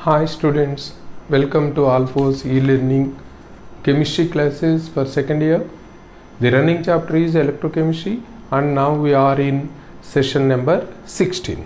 Hi students, welcome to Alphos e-learning chemistry classes for second year. The running chapter is electrochemistry and now we are in session number 16.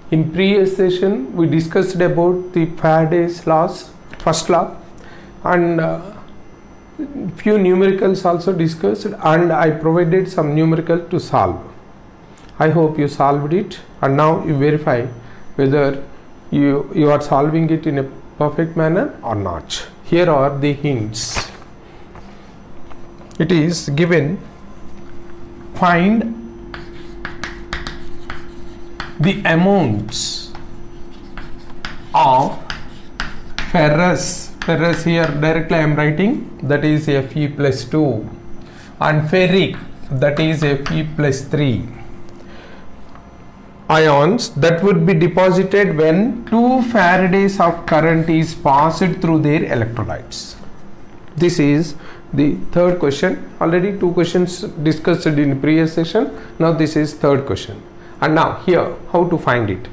In previous session we discussed about the Faraday's laws, first law, and few numericals also discussed, and I provided some numerical to solve. I hope you solved it, and now you verify whether you are solving it in a perfect manner or not. Here are the hints. It is given, find the amounts of ferrous here directly I am writing, that is Fe plus 2, and ferric, that is Fe plus 3 ions that would be deposited when 2 Faradays of current is passed through their electrolytes. This is the third question. Already 2 questions discussed in previous session. Now this is third question. And now here how to find it.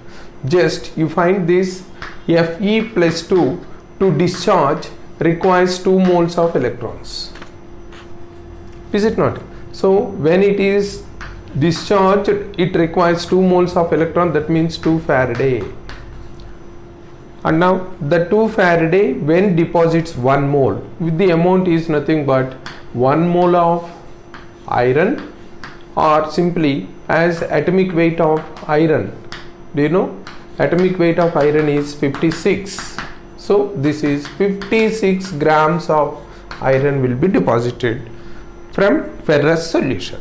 Just you find this Fe plus 2 to discharge requires 2 moles of electrons. Is it not? So when it is discharged, it requires 2 moles of electron, that means 2 Faraday. And now the 2 Faraday when deposits 1 mole, with the amount is nothing but 1 mole of iron, or simply as atomic weight of iron. Do you know? Atomic weight of iron is 56. So this is 56 grams of iron will be deposited from ferrous solution.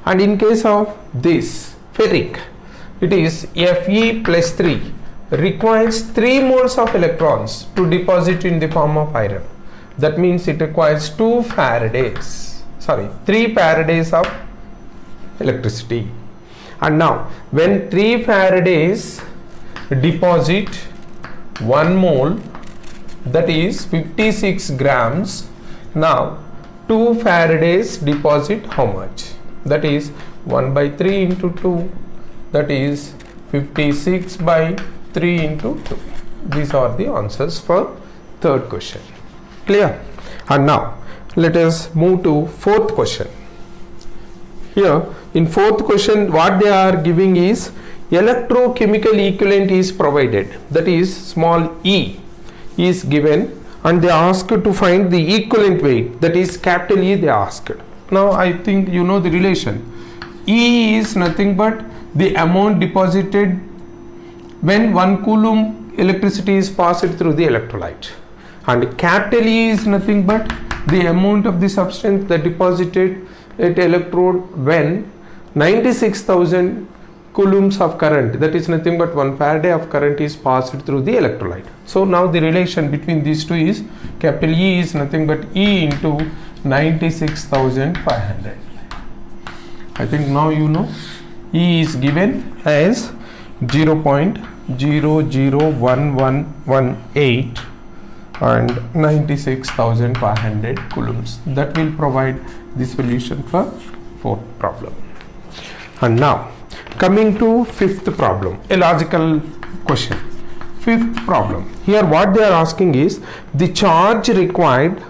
And in case of this ferric, it is Fe plus 3 requires 3 moles of electrons to deposit in the form of iron. That means it requires 3 Faradays of electricity. And now when 3 Faradays deposit 1 mole, that is 56 grams, now 2 Faradays deposit how much? That is 1 by 3 into 2, that is 56 by 3 into 2. These are the answers for third question. Clear? And now let us move to fourth question. Here in fourth question what they are giving is electrochemical equivalent is provided, that is small e is given, and they ask to find the equivalent weight, that is capital E they asked. Now I think you know the relation. E is nothing but the amount deposited when 1 coulomb electricity is passed through the electrolyte, and capital E is nothing but the amount of the substance that deposited at electrode when 96,000 coulombs of current, that is nothing but 1 Faraday of current is passed through the electrolyte. So now the relation between these two is capital E is nothing but E into 96,500. I think now you know E is given as 0.001118 and 96,500 coulombs. That will provide the solution for fourth problem. And now coming to fifth problem, a logical question. Fifth problem. Here what they are asking is the charge required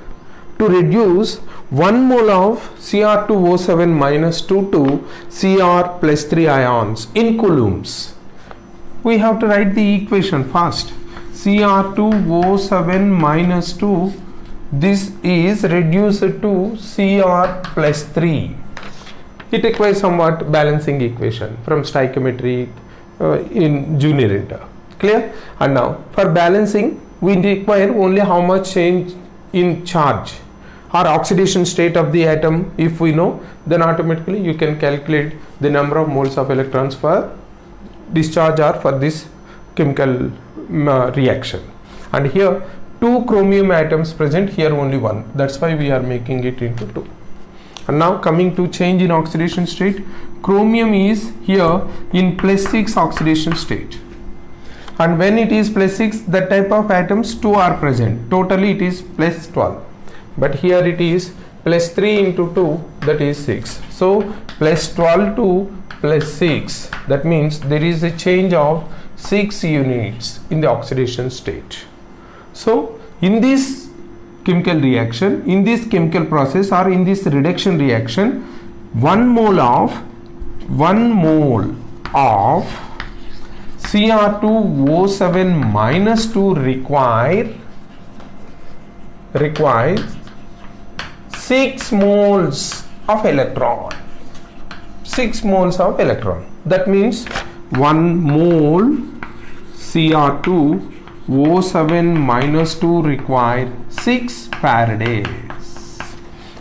to reduce 1 mole of Cr2O7 minus 2 to Cr plus 3 ions in coulombs. We have to write the equation first. Cr2O7 minus 2, this is reduced to Cr plus 3. It requires somewhat balancing equation from stoichiometry in junior inter. Clear? And now for balancing we require only how much change in charge or oxidation state of the atom. If we know, then automatically you can calculate the number of moles of electrons for discharge or for this chemical reaction. And here 2 chromium atoms present, here only 1, that's why we are making it into 2. And now coming to change in oxidation state, chromium is here in plus 6 oxidation state, and when it is plus 6 that type of atoms 2 are present, totally it is plus 12, but here it is plus 3 into 2, that is 6. So plus 12 to plus 6, that means there is a change of 6 units in the oxidation state. So in this chemical reaction, in this chemical process or in this reduction reaction, 1 mole of Cr2O7 minus 2 requires 6 moles of electron. 6 moles of electron. That means 1 mole Cr2O7 minus 2 require 6 Faradays.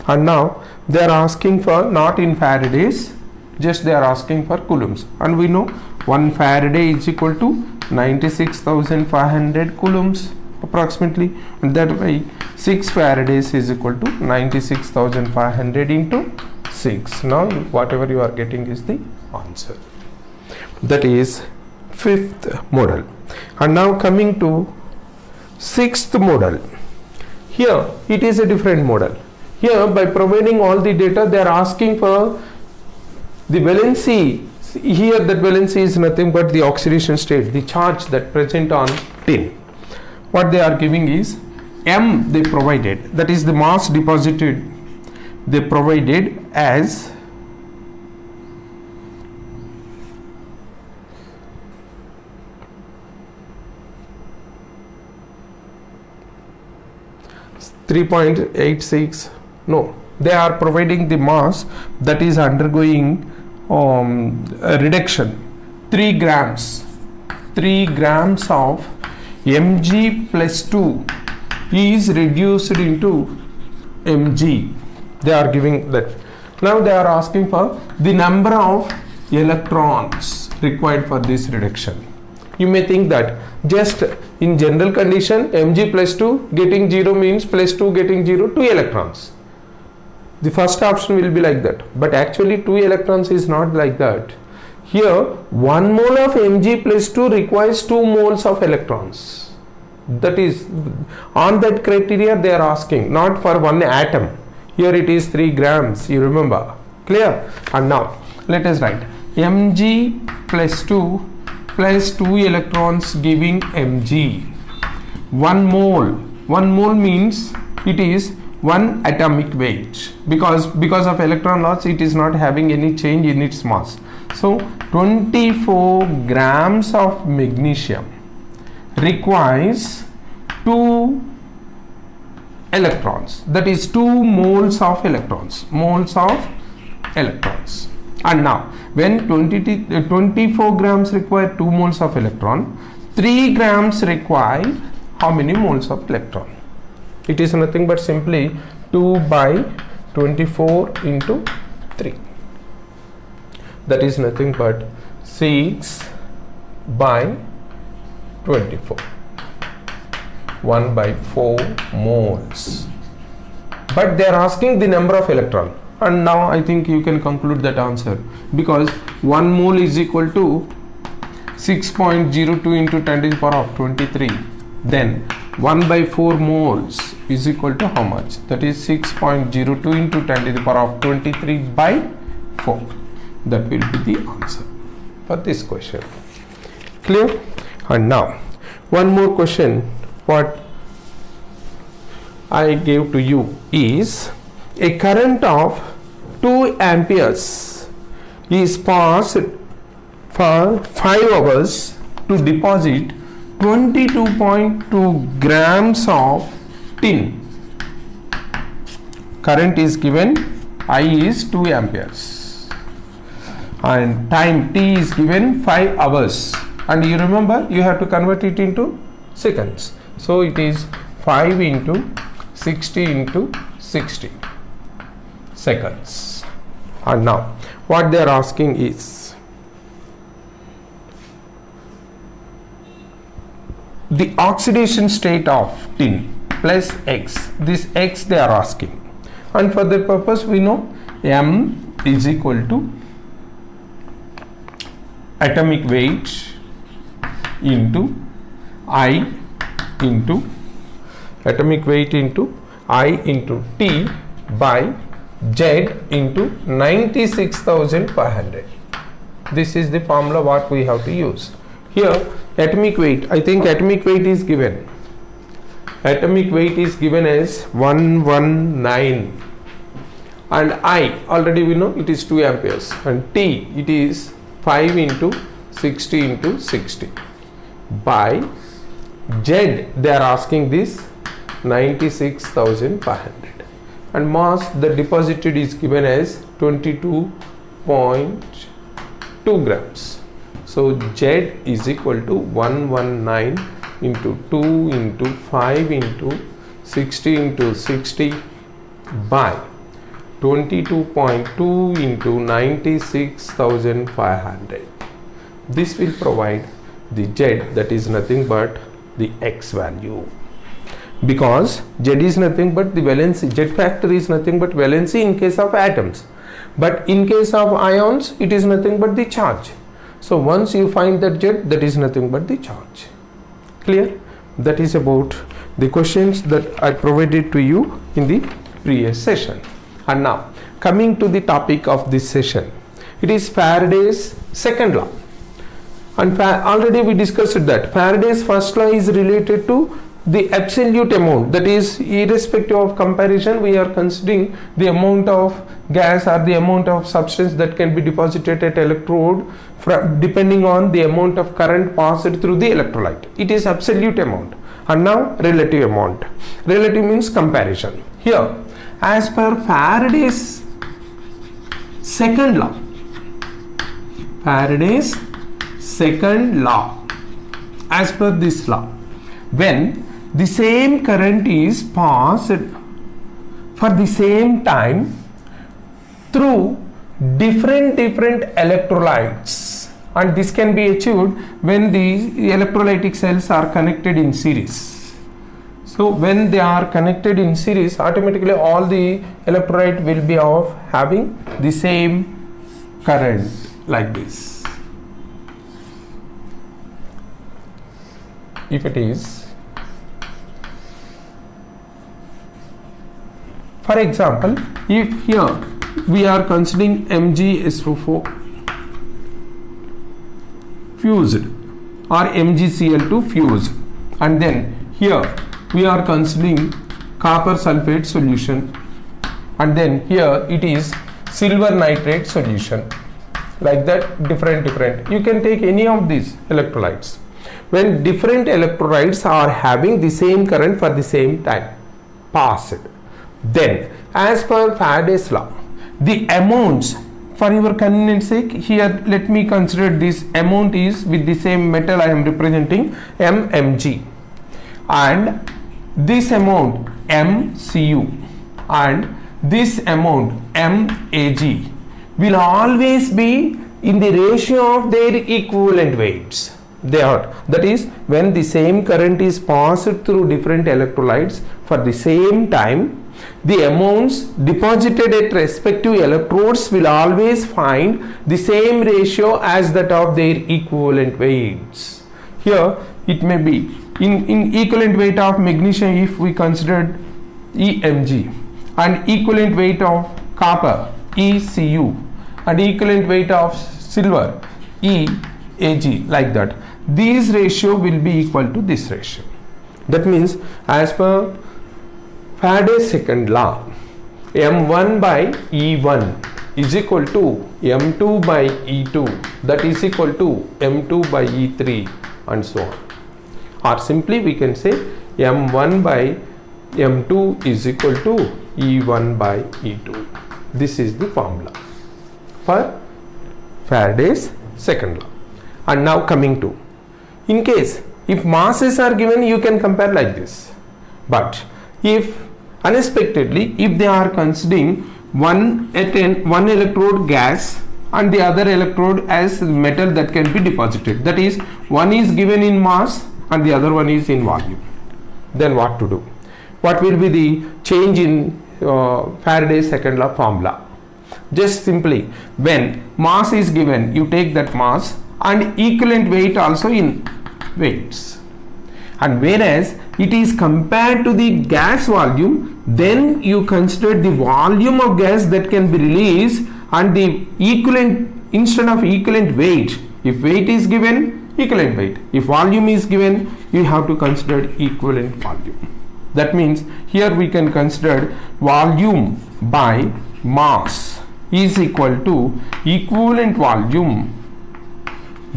And now they are asking for not in Faradays, just they are asking for coulombs. And we know 1 Faraday is equal to 96,500 coulombs approximately, and that way 6 Faradays is equal to 96,500 into 6. Now whatever you are getting is the answer. That is 5th model. And now coming to 6th model. Here it is a different model. Here, by providing all the data, they are asking for the valency. Here that valency is nothing but the oxidation state, the charge that present on tin. What they are giving is M they provided, that is the mass deposited, they provided as 3.86. No, they are providing the mass that is undergoing a reduction. 3 grams of Mg plus 2 is reduced into Mg. They are giving that. Now they are asking for the number of electrons required for this reduction. You may think that just in general condition Mg plus 2 getting 0 means plus 2 getting 0, 2 electrons. The first option will be like that, but actually 2 electrons is not like that. Here 1 mole of Mg plus 2 requires 2 moles of electrons. That is, on that criteria they are asking, not for 1 atom. Here it is 3 grams, you remember. Clear? And now let us write Mg plus 2 plus 2 electrons giving Mg. 1 mole means it is 1 atomic weight, because of electron loss it is not having any change in its mass. So 24 grams of magnesium requires 2 electrons, that is 2 moles of electrons. And now when 24 grams require 2 moles of electron, 3 grams require how many moles of electron? It is nothing but simply 2 by 24 into 3. That is nothing but 6 by 24. 1 by 4 moles. But they are asking the number of electron. And now I think you can conclude that answer, because 1 mole is equal to 6.02 into 10 to the power of 23. Then 1 by 4 moles is equal to how much? That is 6.02 into 10 to the power of 23 by 4. That will be the answer for this question. Clear? And now one more question what I gave to you is a current of 2 amperes is passed for 5 hours to deposit 22.2 grams of tin. Current is given, I is 2 amperes and time t is given 5 hours, and you remember you have to convert it into seconds. So it is 5 into 60 into 60 seconds. And now what they are asking is the oxidation state of tin plus X. This X they are asking, and for that purpose we know M is equal to atomic weight into I into atomic weight into I into T by Z into 96,500. This is the formula what we have to use. Here atomic weight, I think atomic weight is given. Atomic weight is given as 119, and I already we know it is 2 amperes, and T it is 5 into 60 into 60 by Z they are asking this 96,500, and mass the deposited is given as 22.2 grams. So Z is equal to 119 into 2 into 5 into 60 into 60 by 22.2 into 96,500. This will provide the Z, that is nothing but the X value, because Z is nothing but the valency, Z factor is nothing but valency in case of atoms, but in case of ions it is nothing but the charge. So once you find that Z, that is nothing but the charge. Clear? That is about the questions that I provided to you in the previous session. And now coming to the topic of this session, it is Faraday's second law, and already we discussed that Faraday's first law is related to the absolute amount, that is irrespective of comparison we are considering the amount of gas or the amount of substance that can be deposited at electrode depending on the amount of current passed through the electrolyte. It is absolute amount. And now relative amount. Relative means comparison. Here as per Faraday's second law, Faraday's second law, as per this law, when the same current is passed for the same time through different electrolytes, and this can be achieved when the electrolytic cells are connected in series. So when they are connected in series, automatically all the electrolyte will be of having the same current like this. If it is, for example, if here we are considering MgSO4 fused or MgCl2 fused, and then here we are considering copper sulfate solution, and then here it is silver nitrate solution, like that different. You can take any of these electrolytes. When different electrolytes are having the same current for the same time passed, then as per Faraday's law, the amounts, for your convenience sake, here let me consider this amount is with the same metal I am representing mmg, and this amount mcu, and this amount mag will always be in the ratio of their equivalent weights. They are, that is, when the same current is passed through different electrolytes for the same time, the amounts deposited at respective electrodes will always find the same ratio as that of their equivalent weights. Here it may be in equivalent weight of magnesium, if we considered EMG, and equivalent weight of copper ECU, and equivalent weight of silver EAG, like that. These ratio will be equal to this ratio. That means as per Faraday's second law, M1 by E1 is equal to M2 by E2, that is equal to M2 by E3, and so on. Or simply we can say M1 by M2 is equal to E1 by E2. This is the formula for Faraday's second law. And now coming to, in case if masses are given, you can compare like this, but if unexpectedly if they are considering one electrode gas and the other electrode as metal that can be deposited, that is, one is given in mass and the other one is in volume, then what to do? What will be the change in Faraday's second law formula? Just simply, when mass is given, you take that mass and equivalent weight also in weights, and whereas it is compared to the gas volume, then you consider the volume of gas that can be released and the equivalent, instead of equivalent weight, if weight is given, equivalent weight. If volume is given, you have to consider equivalent volume. That means here we can consider volume by mass is equal to equivalent volume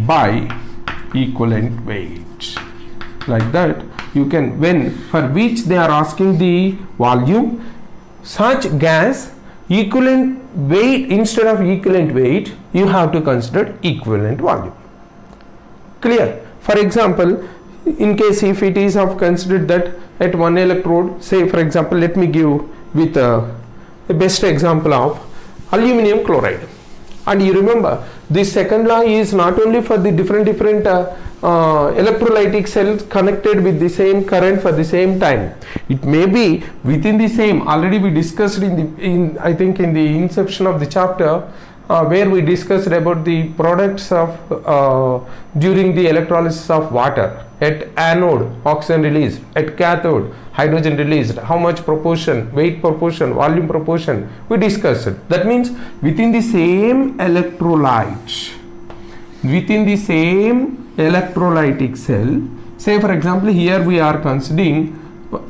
by equivalent weight. Like that you can, when for which they are asking the volume, such gas equivalent weight instead of equivalent weight, you have to consider equivalent volume. Clear? For example, in case if it is of considered that at one electrode, say for example, let me give with the best example of aluminum chloride. And you remember, this second law is not only for the different electrolytic cells connected with the same current for the same time. It may be within the same. Already we discussed I think in the inception of the chapter, where we discussed about the products of during the electrolysis of water. At anode, oxygen released; at cathode, hydrogen released. How much proportion, weight proportion, volume proportion, we discussed it. That means within the same electrolyte, within the same electrolytic cell, say for example, here we are considering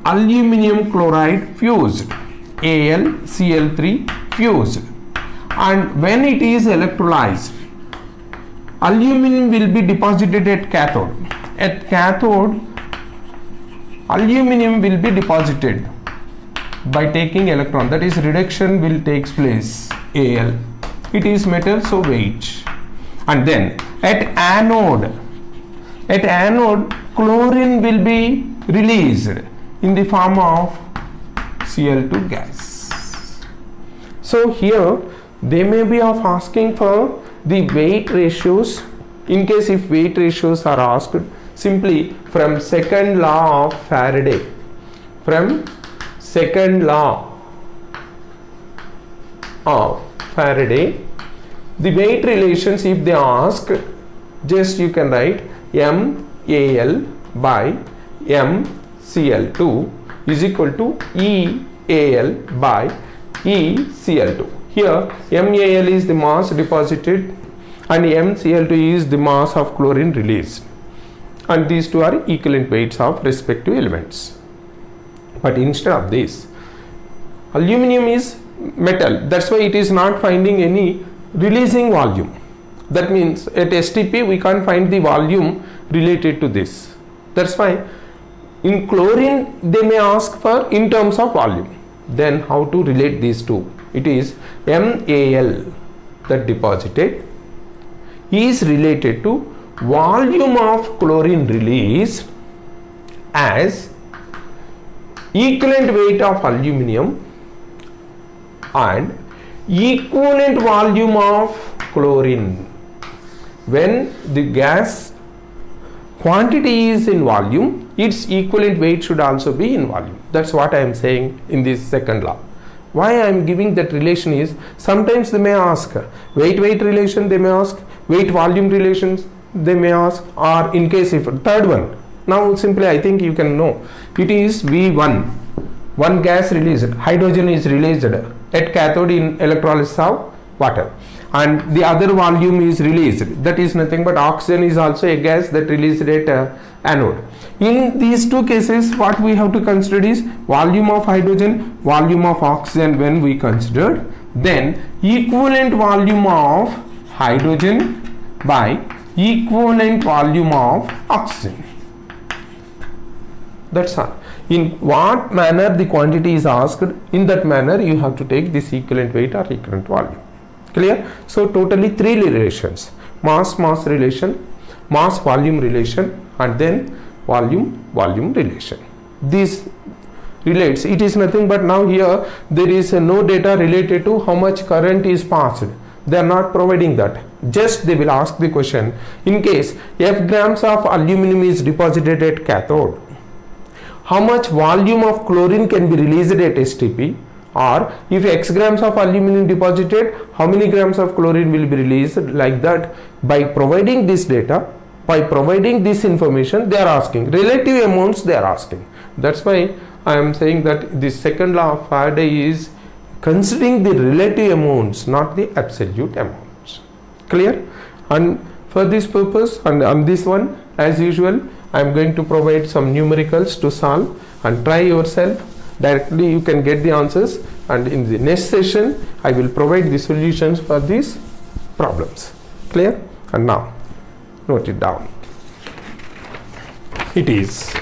aluminum chloride fused, AlCl3 fused, and when it is electrolyzed, aluminum will be deposited at cathode. At cathode, aluminum will be deposited by taking electron, that is reduction will takes place, Al. It is metal, so weight. And then at anode, chlorine will be released in the form of Cl2 gas. So here they may be of asking for the weight ratios. In case if weight ratios are asked, simply from second law of Faraday, the weight relations, if they ask, just you can write MAl by MCl2 is equal to EAl by ECl2. Here MAl is the mass deposited and MCl2 is the mass of chlorine released, and these two are equivalent weights of respective elements. But instead of this, aluminum is metal, that's why it is not finding any releasing volume. That means at STP we can't find the volume related to this. That's why in chlorine they may ask for in terms of volume. Then how to relate these two? It is MAl that deposited is related to volume of chlorine released as equivalent weight of aluminum and equivalent volume of chlorine. When the gas quantity is in volume, its equivalent weight should also be in volume. That's what I am saying in this second law. Why I am giving that relation is, sometimes they may ask weight relation, they may ask weight volume relations, they may ask, or in case if third one, now simply I think you can know, it is V1, one gas released, hydrogen is released at cathode in electrolysis of water, and the other volume is released, that is nothing but oxygen is also a gas that released at anode. In these two cases, what we have to consider is volume of hydrogen, volume of oxygen. When we considered, then equivalent volume of hydrogen by equivalent volume of oxygen. That's all. In what manner the quantity is asked, in that manner you have to take this equivalent weight or equivalent volume. Clear? So totally three relations: mass relation, mass volume relation, and then volume relation. This relates, it is nothing but now here there is no data related to how much current is passed. They are not providing that. Just they will ask the question, in case F grams of aluminum is deposited at cathode, how much volume of chlorine can be released at STP? Or if X grams of aluminum deposited, how many grams of chlorine will be released? Like that, by providing this data, by providing this information, they are asking relative amounts, they are asking. That's why I am saying that the second law of Faraday is considering the relative amounts, not the absolute amounts. Clear? And For this purpose, and on this one, as usual, I am going to provide some numericals to solve, and try yourself. Directly you can get the answers, and in the next session I will provide the solutions for these problems. Clear? And now note it down. It is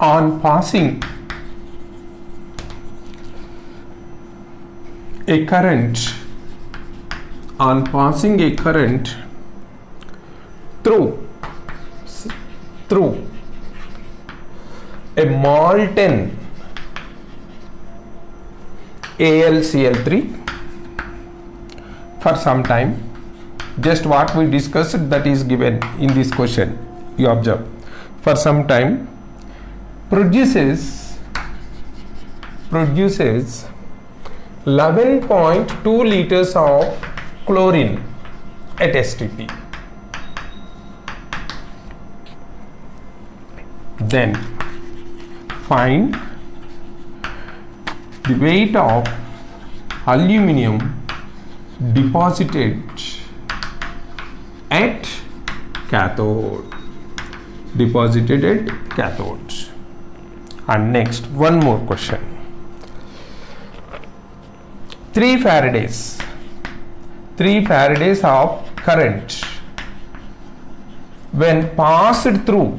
on passing a current through a molten AlCl3 for some time, just what we discussed, that is given in this question. You observe, for some time, produces 11.2 liters of chlorine at STP. Then find the weight of aluminum deposited at cathode. And next, one more question. 3 Faradays of current, when passed through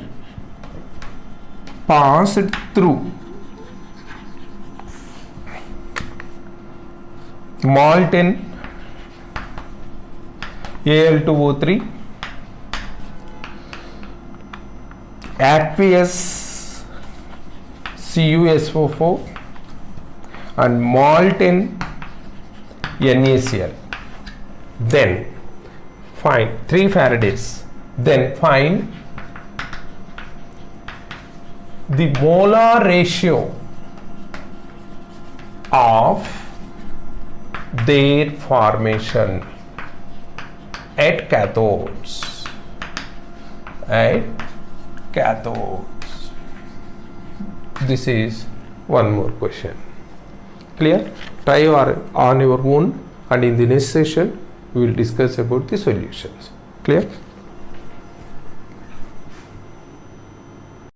molten Al2O3, aqueous CuSO4 and molten NaCl, then find 3 Faradays, then find the molar ratio of their formation at cathodes. This is one more question. Clear? Try on your own, and in the next session we will discuss about the solutions. Clear?